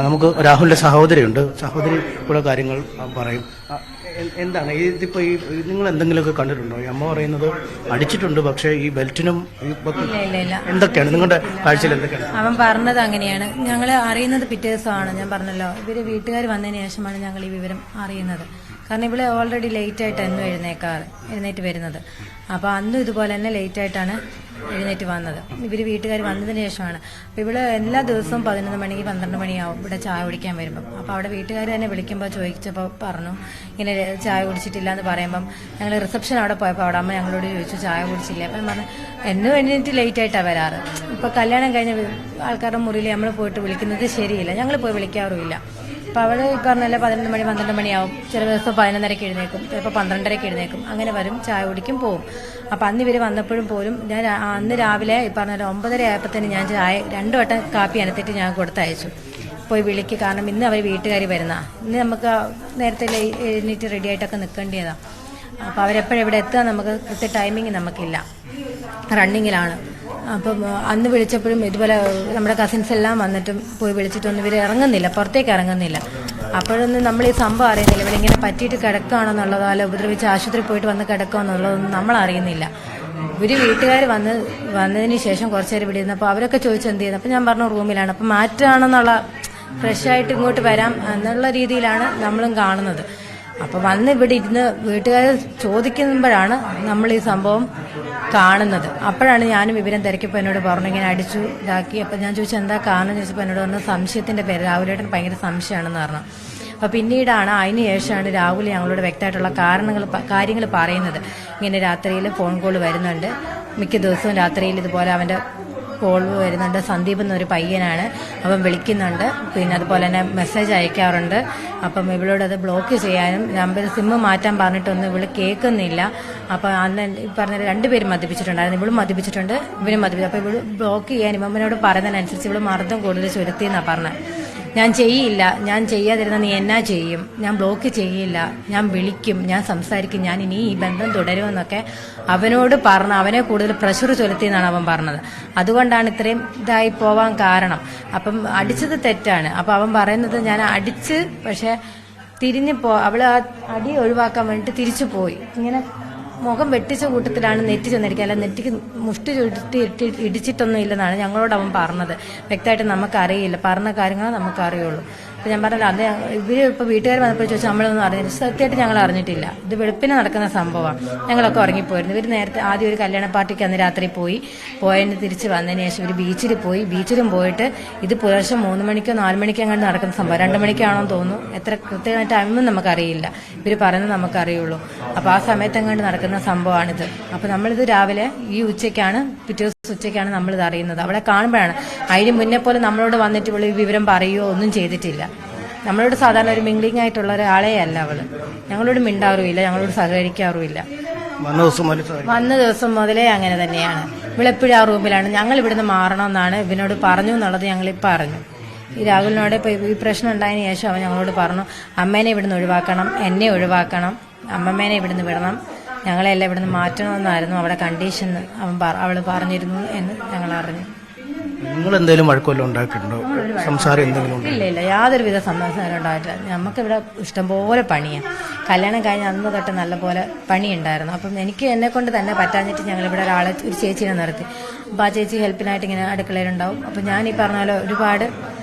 നമുക്ക് രാഹുലിന്റെ സഹോദരിയുണ്ട്. സഹോദരി കൂടെ കാര്യങ്ങൾ പറയും. എന്താണ് ഇതിപ്പോ ഈ നിങ്ങൾ എന്തെങ്കിലുമൊക്കെ കണ്ടിട്ടുണ്ടോ? ഈ അമ്മ പറയുന്നത് അടിച്ചിട്ടുണ്ട്, പക്ഷേ ഈ ബെൽറ്റിനും എന്തൊക്കെയാണ് നിങ്ങളുടെ കാഴ്ചയിൽ എന്തൊക്കെയാണ്? അവൻ പറഞ്ഞത് അങ്ങനെയാണ്. ഞങ്ങൾ അറിയുന്നത് പിറ്റേ ദിവസമാണ്. ഞാൻ പറഞ്ഞല്ലോ, ഇവര് വീട്ടുകാർ വന്നതിന് ശേഷമാണ് ഞങ്ങൾ ഈ വിവരം അറിയുന്നത്. കാരണം ഇവിടെ ഓൾറെഡി ലേറ്റ് ആയിട്ട് എന്നും എഴുന്നേറ്റ് വരുന്നത്. അപ്പോൾ അന്നും ഇതുപോലെ തന്നെ ലേറ്റ് ആയിട്ടാണ് എഴുന്നേറ്റ് വന്നത്. ഇവര് വീട്ടുകാർ വന്നതിന് ശേഷമാണ്. അപ്പോൾ ഇവിടെ എല്ലാ ദിവസവും 11 മണിക്ക് 12 മണിയാവും ഇവിടെ ചായ കുടിക്കാൻ വരുമ്പം. അപ്പോൾ അവിടെ വീട്ടുകാർ തന്നെ വിളിക്കുമ്പോൾ ചോദിച്ചപ്പോൾ പറഞ്ഞു ഇങ്ങനെ ചായ കുടിച്ചിട്ടില്ല എന്ന് പറയുമ്പം ഞങ്ങൾ റിസപ്ഷൻ അവിടെ പോയപ്പോൾ അവിടെ അമ്മ ഞങ്ങളോട് ചോദിച്ചു ചായ കുടിച്ചില്ല. അപ്പം പറഞ്ഞു എന്നും വേണ്ടിയിട്ട് ലേറ്റ് ആയിട്ടാണ് വരാറ്. ഇപ്പോൾ കല്യാണം കഴിഞ്ഞ ആൾക്കാരുടെ മുറിയിൽ നമ്മൾ പോയിട്ട് വിളിക്കുന്നത് ശരിയില്ല. ഞങ്ങൾ പോയി വിളിക്കാറുമില്ല. അപ്പോൾ അവൾ പറഞ്ഞല്ലേ 11 മണി 12 മണിയാവും. ചില ദിവസം 11:30 എഴുന്നേക്കും, ചിലപ്പോൾ 12:30 എഴുന്നേക്കും. അങ്ങനെ വരും, ചായ കുടിക്കും, പോവും. അപ്പം അന്ന് ഇവർ വന്നപ്പോഴും പോലും ഞാൻ അന്ന് രാവിലെ പറഞ്ഞല്ലോ 9:30 ആയപ്പോഴത്തേന് ഞാൻ ചായ 2 വട്ടം കാപ്പി അനത്തിട്ട് ഞാൻ കൊടുത്തയച്ചു, പോയി വിളിക്ക്. കാരണം ഇന്ന് അവർ വീട്ടുകാർ വരുന്ന, ഇന്ന് നമുക്ക് നേരത്തെ എഴുന്നേറ്റ് റെഡി ആയിട്ടൊക്കെ നിൽക്കേണ്ടതാണ്. അപ്പോൾ അവരെപ്പോഴെവിടെ എത്തുക നമുക്ക് കൃത്യ ടൈമിങ് നമുക്കില്ല, റണ്ണിങ്ങിലാണ്. അപ്പം അന്ന് വിളിച്ചപ്പോഴും ഇതുപോലെ നമ്മുടെ കസിൻസ് എല്ലാം വന്നിട്ടും പോയി വിളിച്ചിട്ടൊന്നും ഇവർ ഇറങ്ങുന്നില്ല, പുറത്തേക്ക് ഇറങ്ങുന്നില്ല. അപ്പോഴൊന്നും നമ്മൾ ഈ സംഭവം അറിയുന്നില്ല. ഇവരിങ്ങനെ പറ്റിയിട്ട് കിടക്കുകയാണെന്നുള്ളതോ അല്ല ഉപദ്രവിച്ച് ആശുപത്രി പോയിട്ട് വന്ന് കിടക്കുകയെന്നുള്ളതൊന്നും നമ്മൾ അറിയുന്നില്ല. ഇവർ വീട്ടുകാർ വന്നതിന് ശേഷം കുറച്ച് നേരം ഇവിടെ ഇരുന്നപ്പോൾ അവരൊക്കെ ചോദിച്ചു എന്ത് ചെയ്യുന്നത്. അപ്പം ഞാൻ പറഞ്ഞു റൂമിലാണ്. അപ്പം മാറ്റാണെന്നുള്ള ഫ്രഷായിട്ട് ഇങ്ങോട്ട് വരാം എന്നുള്ള രീതിയിലാണ് നമ്മളും കാണുന്നത്. അപ്പം വന്ന് ഇവിടെ ഇരുന്ന് വീട്ടുകാർ ചോദിക്കുമ്പോഴാണ് നമ്മൾ ഈ സംഭവം കാണുന്നത്. അപ്പോഴാണ് ഞാനും വിവരം തിരക്കിയപ്പോൾ എന്നോട് പറഞ്ഞു ഇങ്ങനെ അടിച്ചു ഇതാക്കി. അപ്പം ഞാൻ ചോദിച്ചു എന്താ കാരണം ചോദിച്ചപ്പോൾ എന്നോട് പറഞ്ഞു സംശയത്തിൻ്റെ പേര്, രാഹുലേട്ടൻ ഭയങ്കര സംശയമാണെന്ന് പറഞ്ഞു. അപ്പോൾ പിന്നീടാണ് അതിന് ശേഷമാണ് രാഹുൽ ഞങ്ങളോട് വ്യക്തമായിട്ടുള്ള കാര്യങ്ങൾ പറയുന്നത്. ഇങ്ങനെ രാത്രിയിൽ ഫോൺ കോൾ വരുന്നുണ്ട്, മിക്ക ദിവസവും രാത്രിയിൽ ഇതുപോലെ അവൻ്റെ കോൾ വരുന്നുണ്ട്. സന്ദീപ് എന്നൊരു പയ്യനാണ്, അവൻ വിളിക്കുന്നുണ്ട്, പിന്നെ അതുപോലെ തന്നെ മെസ്സേജ് അയക്കാറുണ്ട്. അപ്പം ഇവളോട് അത് ബ്ലോക്ക് ചെയ്യാനും നമ്പർ സിമ്മ് മാറ്റാൻ പറഞ്ഞിട്ടൊന്നും ഇവള് കേൾക്കുന്നില്ല. അപ്പം അന്ന് പറഞ്ഞ 2 പേരും മദ്യപിച്ചിട്ടുണ്ടായിരുന്നു, ഇവളും മദ്യപിച്ചിട്ടുണ്ട്, ഇവനും മദ്യപിച്ചു. അപ്പോൾ ഇവള് ബ്ലോക്ക് ചെയ്യാൻ ഇവനോട് പറയുന്നതിനനുസരിച്ച് ഇവള് മർദ്ദം കൂടുതൽ ചുരുത്തിയെന്നാണ് പറഞ്ഞത്. ഞാൻ ചെയ്യില്ല, ഞാൻ ചെയ്യാതിരുന്ന നീ എന്നാ ചെയ്യും, ഞാൻ ബ്ലോക്ക് ചെയ്യില്ല, ഞാൻ വിളിക്കും, ഞാൻ സംസാരിക്കും, ഞാൻ ഇനി ഈ ബന്ധം തുടരുമെന്നൊക്കെ അവനോട് പറഞ്ഞ് അവനെ കൂടുതൽ പ്രഷർ ചൊലുത്തിയെന്നാണ് അവൻ പറഞ്ഞത്. അതുകൊണ്ടാണ് ഇത്രയും ഇതായി പോവാൻ കാരണം. അപ്പം അടിച്ചത് തെറ്റാണ്. അപ്പം അവൻ പറയുന്നത് ഞാൻ അടിച്ച്, പക്ഷെ തിരിഞ്ഞ് അവൾ ആ അടി ഒഴിവാക്കാൻ വേണ്ടിയിട്ട് തിരിച്ചു പോയി. ഇങ്ങനെ മുഖം വെട്ടിച്ച കൂട്ടത്തിലാണ് നെറ്റി ചെന്നിരിക്കുക, അല്ല നെറ്റിക്ക് മുഷ്ടി ചുരുട്ടി ഇടിച്ചിട്ടൊന്നും ഇല്ലെന്നാണ് ഞങ്ങളോട് അവൻ പറഞ്ഞത്. വ്യക്തമായിട്ട് നമുക്കറിയില്ല, പറഞ്ഞ കാര്യങ്ങൾ നമുക്കറിയുള്ളൂ. അപ്പോൾ ഞാൻ പറഞ്ഞല്ലോ അത് ഇവർ ഇപ്പോൾ വീട്ടുകാർ വന്നപ്പോൾ ചോദിച്ചാൽ നമ്മളൊന്നും അറിഞ്ഞില്ല. സത്യമായിട്ട് ഞങ്ങൾ അറിഞ്ഞിട്ടില്ല. ഇത് വെളുപ്പിന് നടക്കുന്ന സംഭവമാണ്. ഞങ്ങളൊക്കെ ഉറങ്ങിപ്പോയിരുന്നു. ഇവർ നേരത്തെ ആദ്യം ഒരു കല്യാണ പാർട്ടിക്ക് അന്ന് രാത്രി പോയതിന് തിരിച്ച് വന്നതിന് ശേഷം ഇവർ ബീച്ചിലും പോയിട്ട് ഇത് പുലർച്ചെ 3 മണിക്കോ 4 മണിക്കോ അങ്ങനെ നടക്കുന്ന സംഭവം. 2 മണിക്കാണോ തോന്നുന്നു, എത്ര കൃത്യമായ ടൈമൊന്നും നമുക്കറിയില്ല, ഇവർ പറയുന്നത് നമുക്കറിയുള്ളൂ. അപ്പോൾ ആ സമയത്തെങ്ങാണ്ട് നടക്കുന്ന സംഭവമാണിത്. അപ്പോൾ നമ്മളിത് രാവിലെ ഈ ഉച്ചയ്ക്കാണ്, പിറ്റേ ദിവസം ഉച്ചയ്ക്കാണ് നമ്മളിത് അറിയുന്നത്. അവളെ കാണുമ്പോഴാണ്. അതിന് മുന്നേ പോലെ നമ്മളോട് വന്നിട്ട് ഇവള് വിവരം പറയുകയോ ഒന്നും ചെയ്തിട്ടില്ല. നമ്മളോട് സാധാരണ ഒരു മിംഗ്ലിംഗ് ആയിട്ടുള്ള ഒരാളെ അല്ല അവള്. ഞങ്ങളോട് മിണ്ടാറുമില്ല, ഞങ്ങളോട് സഹകരിക്കാറുമില്ല. വന്ന ദിവസം മുതലേ അങ്ങനെ തന്നെയാണ്. ഇവളെപ്പോഴും ആ റൂമിലാണ്. ഞങ്ങൾ ഇവിടുന്ന് മാറണമെന്നാണ് ഇവനോട് പറഞ്ഞു എന്നുള്ളത് ഞങ്ങളിപ്പോൾ അറിഞ്ഞു. ഈ രാഹുലിനോട് ഇപ്പോൾ ഈ പ്രശ്നം ഉണ്ടായതിനു ശേഷം അവൻ ഞങ്ങളോട് പറഞ്ഞു അമ്മേനെ ഇവിടുന്ന് ഒഴിവാക്കണം, എന്നെ ഒഴിവാക്കണം, അമ്മമ്മേനെ ഇവിടുന്ന് വിടണം, ഞങ്ങളെല്ലാം ഇവിടുന്ന് മാറ്റണമെന്നായിരുന്നു അവിടെ കണ്ടീഷൻ അവൾ പറഞ്ഞിരുന്നു എന്ന് ഞങ്ങൾ അറിഞ്ഞു. നിങ്ങൾ എന്തെങ്കിലും വഴക്കമല്ലോ ഉണ്ടാക്കിയിട്ടുണ്ടോ? സംസാരം എന്തെങ്കിലും? ഇല്ല, യാതൊരുവിധ സംസാരം ഉണ്ടായിട്ടില്ല. നമുക്കിവിടെ ഇഷ്ടംപോലെ പണിയാണ്. കല്യാണം കഴിഞ്ഞ് അന്ന് തൊട്ട് നല്ലപോലെ പണിയുണ്ടായിരുന്നു. അപ്പം എനിക്ക് എന്നെ കൊണ്ട് തന്നെ പറ്റാഞ്ഞിട്ട് ഞങ്ങളിവിടെ ഒരു ചേച്ചീനെ നിർത്തി. അപ്പോൾ ആ ചേച്ചി ഹെൽപ്പിനായിട്ട് ഇങ്ങനെ അടുക്കളയിലുണ്ടാവും. അപ്പം ഞാൻ ഈ പറഞ്ഞ പോലെ ഒരുപാട്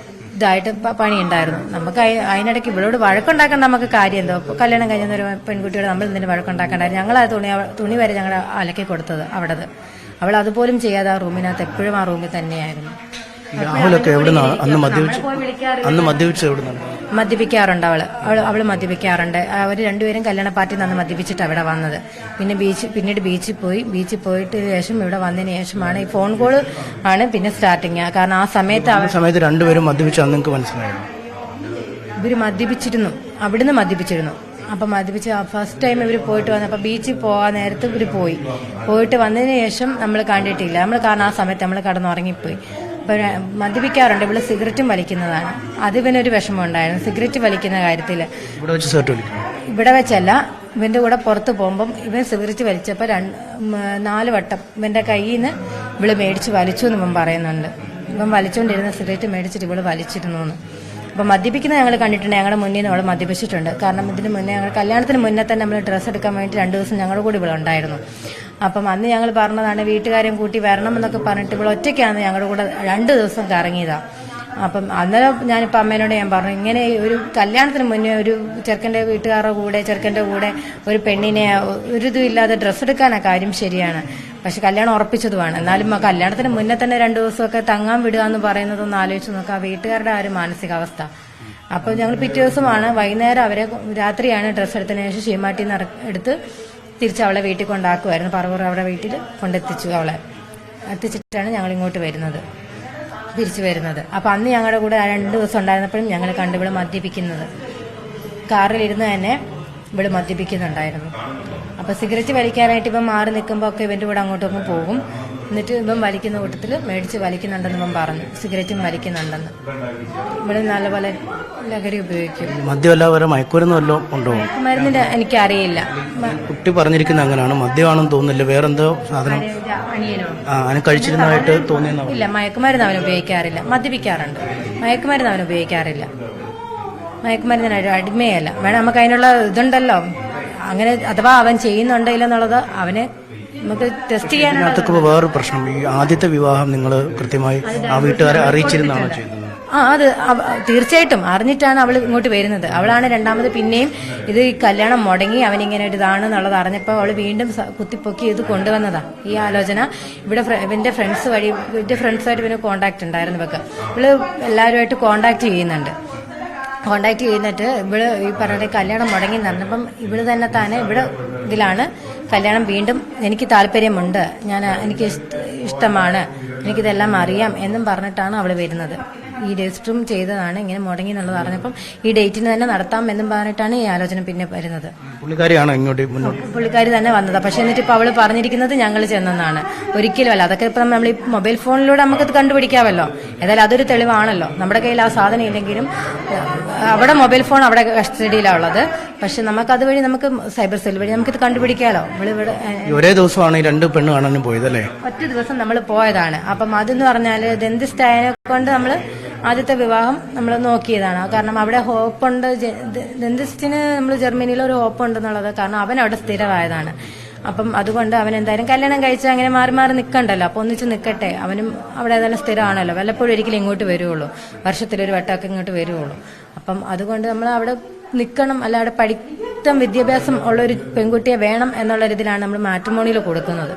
ഇതായിട്ട് പണിയുണ്ടായിരുന്നു. നമുക്ക് അതിനിടയ്ക്ക് ഇവളോട് വഴക്കുണ്ടാക്കേണ്ട നമുക്ക് കാര്യം എന്തോ. കല്യാണം കഴിഞ്ഞൊരു പെൺകുട്ടിയോട് നമ്മൾ എന്തിനു വഴക്കുണ്ടാക്കേണ്ടായിരുന്നു. ഞങ്ങൾ ആ തുണി വരെ ഞങ്ങൾ അലക്കി കൊടുത്തത് അവിടത്. അവൾ അതുപോലും ചെയ്യാതെ ആ റൂമിനകത്ത് എപ്പോഴും ആ റൂമിൽ തന്നെയായിരുന്നു. മദ്യപിക്കാറുണ്ട് അവള് മദ്യപിക്കാറുണ്ട്. അവർ 2 പേരും കല്യാണ പാർട്ടിയിൽ നിന്ന് മദ്യപിച്ചിട്ട് അവിടെ വന്നത്. പിന്നീട് ബീച്ചിൽ പോയിട്ട് ശേഷം ഇവിടെ വന്നതിന് ശേഷമാണ് ഈ ഫോൺ കോൾ ആണ് പിന്നെ സ്റ്റാർട്ടിങ്. കാരണം ആ സമയത്ത് 2 പേരും മദ്യപിച്ചു. നിങ്ങൾക്ക് മനസ്സിലായിരുന്നു ഇവര് മദ്യപിച്ചിരുന്നു, അവിടുന്ന് മദ്യപിച്ചിരുന്നു. അപ്പം മദ്യപിച്ച് ഫസ്റ്റ് ടൈം ഇവർ പോയിട്ട് വന്നപ്പോൾ ബീച്ചിൽ പോകാൻ നേരത്ത് ഇവർ പോയിട്ട് വന്നതിന് ശേഷം നമ്മൾ കണ്ടിട്ടില്ല. കാരണം ആ സമയത്ത് നമ്മൾ കടന്നുറങ്ങിപ്പോയി. അപ്പോൾ മദ്യപിക്കാറുണ്ട്. ഇവള് സിഗരറ്റും വലിക്കുന്നതാണ്. അത് ഇവനൊരു വിഷമം ഉണ്ടായിരുന്നു സിഗരറ്റ് വലിക്കുന്ന കാര്യത്തിൽ. ഇവിടെ വെച്ചല്ല, ഇവന്റെ കൂടെ പുറത്ത് പോകുമ്പം ഇവൻ സിഗരറ്റ് വലിച്ചപ്പോൾ 4 വട്ടം ഇവന്റെ കയ്യിൽ നിന്ന് ഇവള് മേടിച്ച് വലിച്ചു എന്ന് ഇവൻ പറയുന്നുണ്ട്. ഇവൻ വലിച്ചുകൊണ്ടിരുന്ന സിഗരറ്റ് മേടിച്ചിട്ട് ഇവള് വലിച്ചിരുന്നു എന്ന്. അപ്പോൾ മദ്യപിക്കുന്നത് ഞങ്ങൾ കണ്ടിട്ടുണ്ട്. ഞങ്ങളുടെ മുന്നിൽ നിന്ന് അവൾ മദ്യപിച്ചിട്ടുണ്ട്. കാരണം ഇതിന് മുന്നേ ഞങ്ങൾ കല്യാണത്തിന് മുന്നേ തന്നെ നമ്മൾ ഡ്രസ്സ് എടുക്കാൻ വേണ്ടി 2 ദിവസം ഞങ്ങളുടെ കൂടെ ഇവിടെ ഉണ്ടായിരുന്നു. അപ്പം അന്ന് ഞങ്ങൾ പറഞ്ഞതാണ് വീട്ടുകാരെയും കൂട്ടി വരണം എന്നൊക്കെ പറഞ്ഞിട്ട് ഇവിടെ ഒറ്റയ്ക്കാണ് ഞങ്ങളുടെ കൂടെ 2 ദിവസം കറങ്ങിയതാണ്. അപ്പം അന്നേരം ഞാനിപ്പോൾ അമ്മേനോട് ഞാൻ പറഞ്ഞു, ഇങ്ങനെ ഒരു കല്യാണത്തിന് മുന്നേ ഒരു ചെറുക്കൻ്റെ വീട്ടുകാരുടെ കൂടെ ചെറുക്കൻ്റെ കൂടെ ഒരു പെണ്ണിനെ ഒരു ഇതും ഇല്ലാതെ ഡ്രസ്സ് എടുക്കാനാണ് കാര്യം ശരിയാണ്. പക്ഷെ കല്യാണം ഉറപ്പിച്ചതുമാണ്. എന്നാലും ആ കല്യാണത്തിന് മുന്നേ തന്നെ 2 ദിവസമൊക്കെ തങ്ങാൻ വിടുക എന്ന് പറയുന്നതൊന്ന് ആലോചിച്ച് നോക്കുക, ആ വീട്ടുകാരുടെ ആ ഒരു മാനസികാവസ്ഥ. അപ്പോൾ ഞങ്ങൾ പിറ്റേ ദിവസമാണ് വൈകുന്നേരം അവരെ രാത്രിയാണ് ഡ്രസ്സ് എടുത്തതിന് ശേഷം ശീമാട്ടിൽ നിന്ന് എടുത്ത് തിരിച്ച് അവളെ വീട്ടിൽ കൊണ്ടാക്കുമായിരുന്നു. പറവൂർ അവരുടെ വീട്ടിൽ കൊണ്ടെത്തിച്ചു. അവളെ എത്തിച്ചിട്ടാണ് ഞങ്ങൾ ഇങ്ങോട്ട് വരുന്നത്, തിരിച്ചു വരുന്നത്. അപ്പം അന്ന് ഞങ്ങളുടെ കൂടെ 2 ദിവസം ഉണ്ടായിരുന്നപ്പോഴും ഞങ്ങൾ കണ്ടു ഇവിടെ മദ്യപിക്കുന്നത്. കാറിലിരുന്ന് തന്നെ ഇവിടെ മദ്യപിക്കുന്നുണ്ടായിരുന്നു. അപ്പോൾ സിഗരറ്റ് വലിക്കാനായിട്ട് ഇവൻ മാറി നിൽക്കുമ്പോൾ ഒക്കെ ഇവൻ്റെ കൂടെ അങ്ങോട്ടൊക്കെ പോകും. എന്നിട്ട് ഇവൻ വലിക്കുന്ന കൂട്ടത്തിൽ മേടിച്ച് വലിക്കുന്നുണ്ടെന്ന് ഇവൻ പറഞ്ഞു, സിഗരറ്റും വലിക്കുന്നുണ്ടെന്ന്. ഇവിടെ നല്ലപോലെ ലഹരി ഉപയോഗിക്കും. മദ്യമല്ല മയക്കുമരുന്ന് വല്ലതും ഉണ്ടോ? മരുന്നിന്റെ എനിക്കറിയില്ല. കുട്ടി പറഞ്ഞിരിക്കുന്നത് അങ്ങനെയാണ്, മദ്യമാണെന്ന് തോന്നുന്നില്ല, വേറെന്തോ സാധനം അതിന് കഴിച്ചിരുന്നതായിട്ട് തോന്നിയെന്നോ? ഇല്ല, മയക്കുമരുന്ന് അവൻ ഉപയോഗിക്കാറില്ല. മദ്യപിക്കാറുണ്ട്, മയക്കുമരുന്ന് അവൻ ഉപയോഗിക്കാറില്ല. മയക്കുമരുന്നിനായിട്ട് അടിമയല്ല. വേണം നമുക്ക് അതിനുള്ള ഇതുണ്ടല്ലോ, അങ്ങനെ അഥവാ അവൻ ചെയ്യുന്നുണ്ടെങ്കിലെന്നുള്ളത് അവന് നമുക്ക് ടെസ്റ്റ് ചെയ്യാനാണ്. വേറൊരു പ്രശ്നം, ഈ ആദ്യത്തെ വിവാഹം നിങ്ങൾ കൃത്യമായി ആ വീട്ടുകാരെ അറിയിച്ചിരുന്നാണോ ചെയ്യുന്നത്? അത് തീർച്ചയായിട്ടും അറിഞ്ഞിട്ടാണ് അവൾ ഇങ്ങോട്ട് വരുന്നത്. അവളാണ് രണ്ടാമത് പിന്നെയും ഇത് ഈ കല്യാണം മുടങ്ങി അവനിങ്ങനെ ഒരു ഇതാണെന്നുള്ളത് അറിഞ്ഞപ്പോൾ അവൾ വീണ്ടും കുത്തിപ്പൊക്കി ഇത് കൊണ്ടുവന്നതാ ഈ ആലോചന. ഇവിടെ ഇവന്റെ ഫ്രണ്ട്സ് വഴി, ഇവന്റെ ഫ്രണ്ട്സുമായിട്ട് ഇവന് കോണ്ടാക്ട് ഉണ്ടായിരുന്നു. ഇവക്ക് ഇവള് എല്ലാവരുമായിട്ട് കോണ്ടാക്ട് ചെയ്യുന്നുണ്ട്. കോണ്ടാക്ട് ചെയ്യുന്നിട്ട് ഇവള് ഈ പറഞ്ഞ കല്യാണം മുടങ്ങി നടന്നപ്പം ഇവള് തന്നെ ഇവിടെ ഇതിലാണ് കല്യാണം വീണ്ടും എനിക്ക് താല്പര്യമുണ്ട്, എനിക്ക് ഇഷ്ടമാണ്, എനിക്കിതെല്ലാം അറിയാം എന്നും പറഞ്ഞിട്ടാണ് അവൾ വരുന്നത്. ഈ രജിസ്റ്ററും ചെയ്തതാണ്, ഇങ്ങനെ മുടങ്ങി എന്നുള്ളത് അറിഞ്ഞപ്പം ഈ ഡേറ്റിന് തന്നെ നടത്താം എന്നും പറഞ്ഞിട്ടാണ് ഈ ആലോചന പിന്നെ വരുന്നത്. പുള്ളിക്കാരിയാണോ ഇങ്ങോട്ട്? പുള്ളിക്കാരി തന്നെ വന്നതാണ്. പക്ഷെ എന്നിട്ട് ഇപ്പോൾ അവള് പറഞ്ഞിരിക്കുന്നത് ഞങ്ങൾ ചെന്നെന്നാണ്. ഒരിക്കലും അല്ല. അതൊക്കെ ഇപ്പം നമ്മൾ ഈ മൊബൈൽ ഫോണിലൂടെ നമുക്കത് കണ്ടുപിടിക്കാമല്ലോ. ഏതായാലും അതൊരു തെളിവാണല്ലോ. നമ്മുടെ കയ്യിൽ ആ സാധനം ഇല്ലെങ്കിലും അവിടെ മൊബൈൽ ഫോൺ അവിടെ കസ്റ്റഡിയിലാണ് ഉള്ളത്. പക്ഷെ നമുക്കത് വഴി നമുക്ക് സൈബർ സെൽ വഴി നമുക്കിത് കണ്ടുപിടിക്കാമല്ലോ. ഇവിടെ ഒരേ ദിവസമാണ് ഈ 2 പെണ്ണ് കാണാനും പോയതല്ലേ? ഒറ്റ ദിവസം നമ്മൾ പോയതാണ്. അപ്പം അതെന്ന് പറഞ്ഞാൽ ദന്തിസ്ഥായനെ കൊണ്ട് നമ്മൾ ആദ്യത്തെ വിവാഹം നമ്മൾ നോക്കിയതാണ്. കാരണം അവിടെ ഹോപ്പുണ്ട്, ദന്തിസ്റ്റിന് നമ്മൾ ജർമ്മനിയിൽ ഒരു ഹോപ്പുണ്ടെന്നുള്ളത്. കാരണം അവൻ അവിടെ സ്ഥിരമായതാണ്. അപ്പം അതുകൊണ്ട് അവൻ എന്തായാലും കല്യാണം കഴിച്ചാൽ അങ്ങനെ മാറി മാറി നിൽക്കണ്ടല്ലോ. അപ്പോൾ ഒന്നിച്ച് നിൽക്കട്ടെ, അവനും അവിടെ ഏതായാലും സ്ഥിരമാണല്ലോ. വല്ലപ്പോഴും ഒരിക്കലും ഇങ്ങോട്ട് വരുവുള്ളൂ, വർഷത്തിലൊരു വട്ടമൊക്കെ ഇങ്ങോട്ട് വരുവുള്ളൂ. അപ്പം അതുകൊണ്ട് നമ്മൾ അവിടെ നിൽക്കണം. അല്ലാതെ പഠിത്തം വിദ്യാഭ്യാസം ഉള്ളൊരു പെൺകുട്ടിയെ വേണം എന്നുള്ളൊരിതിലാണ് നമ്മൾ മാട്രിമോണിയിൽ കൊടുക്കുന്നത്.